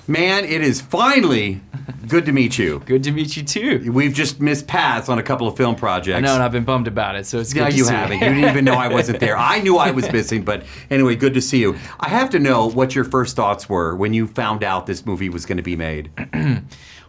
Man, it is finally good to meet you. Good to meet you too. We've just missed paths on a couple of film projects. I know, and I've been bummed about it, so it's good No, to you see haven't. You didn't even know I wasn't there. I knew I was missing, but anyway, good to see you. I have to know what your first thoughts were when you found out this movie was going to be made.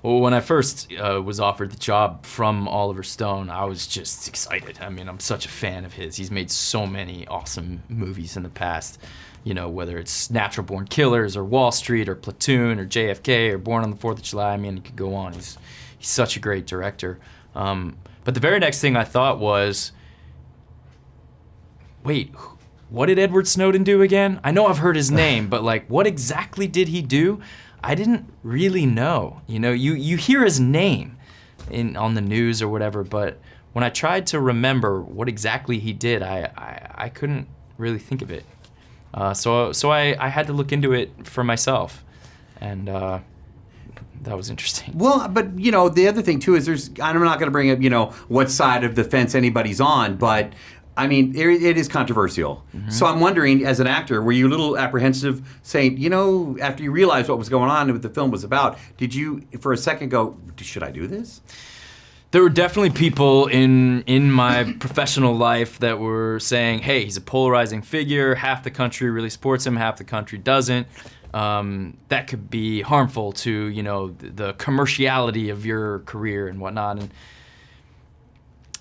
Well, when I first was offered the job from Oliver Stone, I was just excited. I mean, I'm such a fan of his. He's made so many awesome movies in the past. You know, whether it's Natural Born Killers or Wall Street or Platoon or JFK or Born on the 4th of July. I mean, you could go on. He's such a great director. But the very next thing I thought was, wait, what did Edward Snowden do again? I know I've heard his name, but like, what exactly did he do? I didn't really know. You know, you hear his name on the news or whatever, but when I tried to remember what exactly he did, I couldn't really think of it. So I had to look into it for myself, and that was interesting. Well, but, you know, the other thing, too, is I'm not going to bring up, you know, what side of the fence anybody's on, but, I mean, it is controversial. Mm-hmm. So I'm wondering, as an actor, were you a little apprehensive saying, you know, after you realized what was going on and what the film was about, did you, for a second, go, should I do this? There were definitely people in my professional life that were saying, hey, he's a polarizing figure, half the country really supports him, half the country doesn't. That could be harmful to, you know, the commerciality of your career and whatnot. And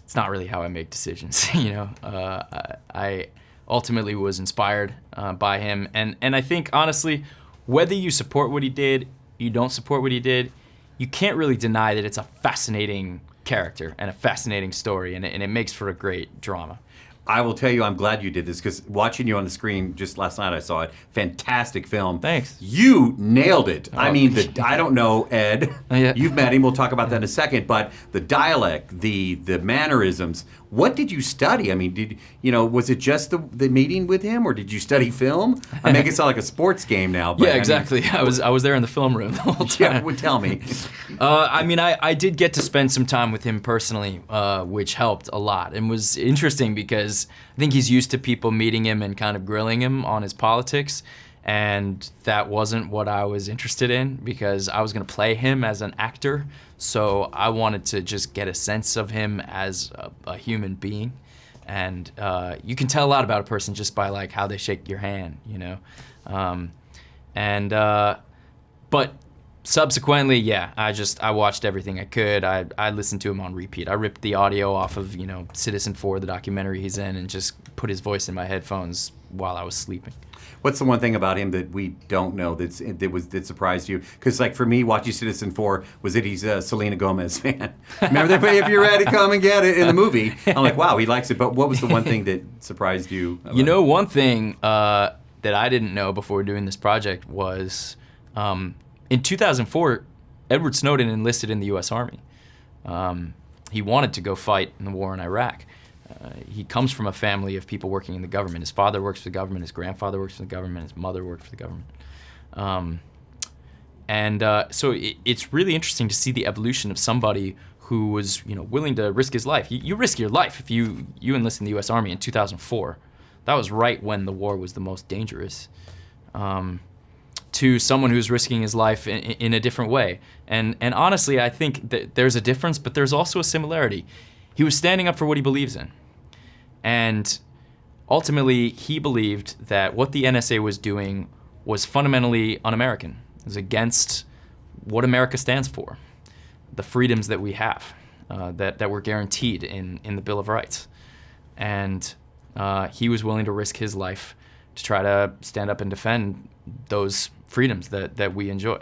it's not really how I make decisions, you know. I ultimately was inspired by him. And I think, honestly, whether you support what he did, you don't support what he did, you can't really deny that it's a fascinating character and a fascinating story, and it makes for a great drama. I will tell you, I'm glad you did this, because watching you on the screen just last night, I saw it. Fantastic film. Thanks. You nailed it. Oh. I mean, I don't know, Ed. Yeah. You've met him. We'll talk about that in a second. But the dialect, the mannerisms. What did you study? I mean, was it just the meeting with him, or did you study film? I make it sound like a sports game now. But yeah, exactly. I was there in the film room the whole time. Yeah, would tell me. I mean, I did get to spend some time with him personally, which helped a lot, and was interesting because I think he's used to people meeting him and kind of grilling him on his politics, and that wasn't what I was interested in, because I was going to play him as an actor, so I wanted to just get a sense of him as a human being. And you can tell a lot about a person just by like how they shake your hand, you know. But subsequently, yeah, I watched everything I could. I listened to him on repeat. I ripped the audio off of, you know, Citizen 4, the documentary he's in, and just put his voice in my headphones while I was sleeping. What's the one thing about him that we don't know that surprised you? Because, like, for me, watching Citizen 4 was that he's a Selena Gomez fan. Remember they play "If You're Ready, Come and Get It" in the movie? I'm like, wow, he likes it. But what was the one thing that surprised you? You know, one thing that I didn't know before doing this project was in 2004, Edward Snowden enlisted in the U.S. Army. He wanted to go fight in the war in Iraq. He comes from a family of people working in the government. His father works for the government, his grandfather works for the government, his mother worked for the government. So it's really interesting to see the evolution of somebody who was, you know, willing to risk his life. You risk your life if you enlist in the U.S. Army in 2004. That was right when the war was the most dangerous. To someone who's risking his life in a different way. And honestly, I think that there's a difference, but there's also a similarity. He was standing up for what he believes in. And ultimately, he believed that what the NSA was doing was fundamentally un-American. It was against what America stands for, the freedoms that we have, that were guaranteed in the Bill of Rights. And he was willing to risk his life to try to stand up and defend those freedoms that we enjoy.